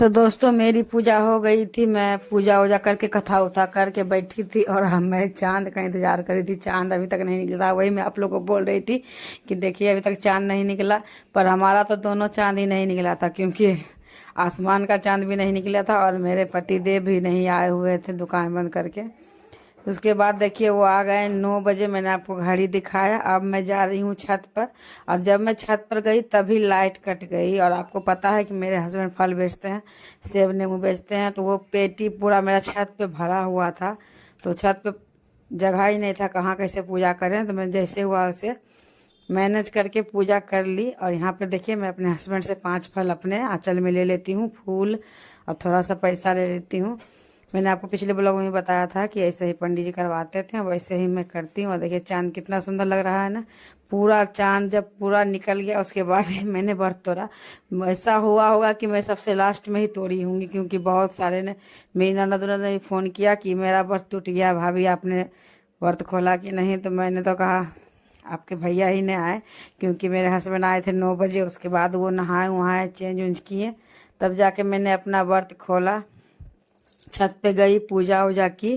तो दोस्तों मेरी पूजा हो गई थी। मैं पूजा वूजा करके कथा उथा करके बैठी थी और मैं चांद का इंतजार करी थी। चांद अभी तक नहीं निकला। वही मैं आप लोगों को बोल रही थी कि देखिए अभी तक चांद नहीं निकला। पर हमारा तो दोनों चांद ही नहीं निकला था, क्योंकि आसमान का चांद भी नहीं निकला था और मेरे पतिदेव भी नहीं आए हुए थे दुकान बंद करके। उसके बाद देखिए वो आ गए 9 बजे। मैंने आपको घड़ी दिखाया। अब मैं जा रही हूँ छत पर, और जब मैं छत पर गई तभी लाइट कट गई। और आपको पता है कि मेरे हस्बैंड फल बेचते हैं, सेब नींबू बेचते हैं, तो वो पेटी पूरा मेरा छत पे भरा हुआ था। तो छत पे जगह ही नहीं था, कहाँ कैसे पूजा करें। तो मैं जैसे हुआ वैसे मैनेज करके पूजा कर ली। और यहाँ पर देखिए मैं अपने हस्बैंड से 5 फल अपने आंचल में ले लेती हूँ, फूल और थोड़ा सा पैसा ले लेती हूँ। मैंने आपको पिछले ब्लॉग में बताया था कि ऐसे ही पंडित जी करवाते थे, वैसे ही मैं करती हूँ। और देखिए चांद कितना सुंदर लग रहा है ना। पूरा चांद जब पूरा निकल गया उसके बाद ही मैंने व्रत तोड़ा। ऐसा हुआ होगा कि मैं सबसे लास्ट में ही तोड़ी होंगी, क्योंकि बहुत सारे ने, मेरी ननद ने भी फ़ोन किया कि मेरा व्रत टूट गया, भाभी आपने व्रत खोला कि नहीं। तो मैंने तो कहा आपके भैया ही ने आए, क्योंकि मेरे हस्बैंड आए थे 9 बजे। उसके बाद वो नहाए वहाए चेंज उंज किए, तब जाके मैंने अपना व्रत खोला। छत पे गई, पूजा वूजा की,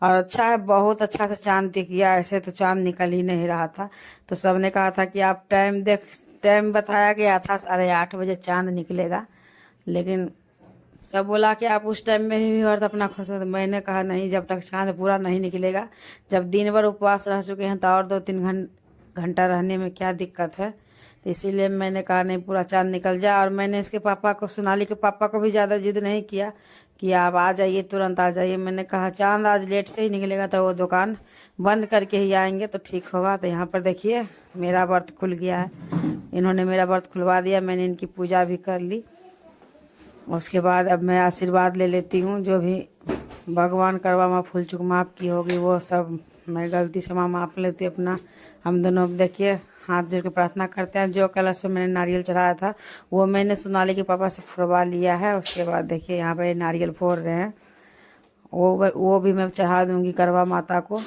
और अच्छा है, बहुत अच्छा से चांद दिख गया। ऐसे तो चांद निकल ही नहीं रहा था। तो सबने कहा था कि आप टाइम बताया गया था 8:30 बजे चांद निकलेगा, लेकिन सब बोला कि आप उस टाइम में ही व्रत अपना खोल सकते। मैंने कहा नहीं, जब तक चांद पूरा नहीं निकलेगा। जब दिन भर उपवास रह चुके हैं तो और 2-3 घंटा रहने में क्या दिक्कत है। तो इसीलिए मैंने कहा नहीं, पूरा चांद निकल जाए। और मैंने इसके पापा को, सोनाली के पापा को भी ज़्यादा जिद नहीं किया कि आप आ जाइए, तुरंत आ जाइए। मैंने कहा चांद आज लेट से ही निकलेगा तो वो दुकान बंद करके ही आएंगे तो ठीक होगा। तो यहाँ पर देखिए मेरा व्रत खुल गया है। इन्होंने मेरा व्रत खुलवा दिया, मैंने इनकी पूजा भी कर ली। उसके बाद अब मैं आशीर्वाद ले लेती हूँ। जो भी भगवान करवा माँ फूल चूक माफ़ की होगी वो सब मैं गलती से माफ़ लेती हूँ अपना। हम दोनों देखिए हाथ जोड़ के प्रार्थना करते हैं। जो कलश में मैंने नारियल चढ़ाया था वो मैंने सोनाली के पापा से फोड़वा लिया है। उसके बाद देखिए यहाँ पर नारियल फोड़ रहे हैं, वो भी मैं चढ़ा दूँगी करवा माता को।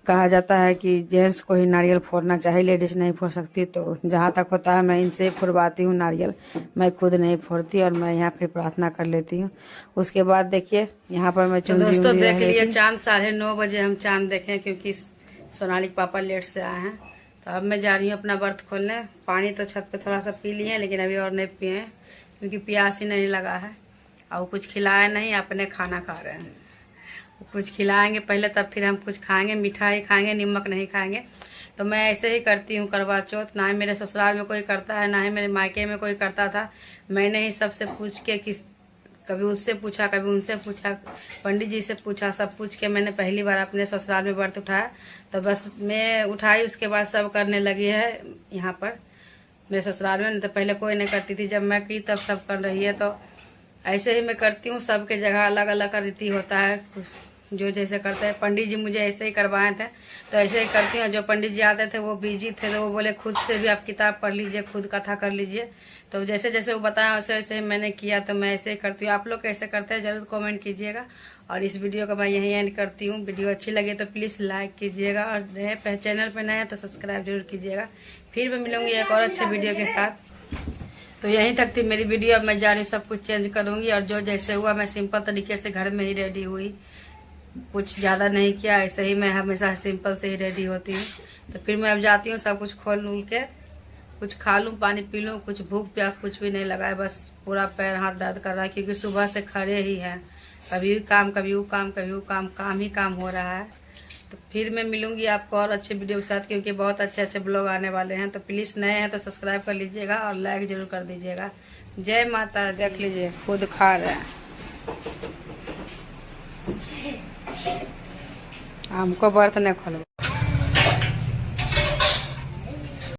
कहा जाता है कि जेंट्स को ही नारियल फोड़ना चाहिए, लेडीज़ नहीं फोड़ सकती। तो जहाँ तक होता है मैं इनसे ही फोड़वाती हूँ नारियल, मैं खुद नहीं फोड़ती। और मैं यहाँ फिर प्रार्थना कर लेती हूँ। उसके बाद देखिए यहाँ पर मैं चुनरी दोस्तों देख लिए चांद। 9:30 बजे हम चांद देखें, क्योंकि सोनाली के पापा लेट से आए हैं। तो अब मैं जा रही हूँ अपना व्रत खोलने। पानी तो छत पे थोड़ा सा पी लिए हैं, लेकिन अभी और नहीं पिए हैं, क्योंकि प्यास ही नहीं लगा है। और कुछ खिलाया नहीं, अपने खाना खा रहे हैं। कुछ खिलाएंगे पहले, तब फिर हम कुछ खाएंगे, मिठाई खाएंगे, नमक नहीं खाएंगे। तो मैं ऐसे ही करती हूँ करवा चौथ। ना ही मेरे ससुराल में कोई करता है, ना ही मेरे मायके में कोई करता था। मैंने ही सबसे पूछ के, कभी उससे पूछा, कभी उनसे पूछा, पंडित जी से पूछा, सब पूछ के मैंने पहली बार अपने ससुराल में व्रत उठाया। तो बस मैं उठाई, उसके बाद सब करने लगी है यहाँ पर मेरे ससुराल में। नहीं तो पहले कोई नहीं करती थी, जब मैं की तब सब कर रही है। तो ऐसे ही मैं करती हूँ। सबके जगह अलग अलग का रीति होता है, जो जैसे करते हैं। पंडित जी मुझे ऐसे ही करवाए थे तो ऐसे ही करती हूँ। जो पंडित जी आते थे वो बिजी थे, तो वो बोले खुद से भी आप किताब पढ़ लीजिए, खुद कथा कर लीजिए। तो जैसे जैसे वो बताया वैसे वैसे मैंने किया। तो मैं ऐसे ही करती हूँ। आप लोग कैसे करते हैं ज़रूर कमेंट कीजिएगा। और इस वीडियो को मैं यहीं एंड करती हूँ। वीडियो अच्छी लगे तो प्लीज़ लाइक कीजिएगा, और नए चैनल पर नए हैं तो सब्सक्राइब जरूर कीजिएगा। फिर मैं मिलूँगी एक और अच्छे वीडियो के साथ। तो यहीं तक थी मेरी वीडियो। अब मैं जा रही हूँ, सब कुछ चेंज करूँगी। और जो जैसे हुआ मैं सिंपल तरीके से घर में ही रेडी हुई, कुछ ज़्यादा नहीं किया। ऐसे ही मैं हमेशा सिंपल से ही रेडी होती हूँ। तो फिर मैं अब जाती हूँ, सब कुछ खोल उल के कुछ खा लूँ, पानी पी लूँ। कुछ भूख प्यास कुछ भी नहीं लगा है, बस पूरा पैर हाथ दर्द कर रहा है, क्योंकि सुबह से खड़े ही हैं। कभी काम, कभी वो काम, कभी वो काम, काम ही काम हो रहा है। तो फिर मैं मिलूंगी आपको और अच्छे वीडियो के साथ, क्योंकि बहुत अच्छे अच्छे ब्लॉग आने वाले हैं। तो प्लीज़ नए हैं तो सब्सक्राइब कर लीजिएगा और लाइक ज़रूर कर दीजिएगा। जय माता। देख लीजिए खुद खा रहे हैं, हमको बर्तन नहीं खोल।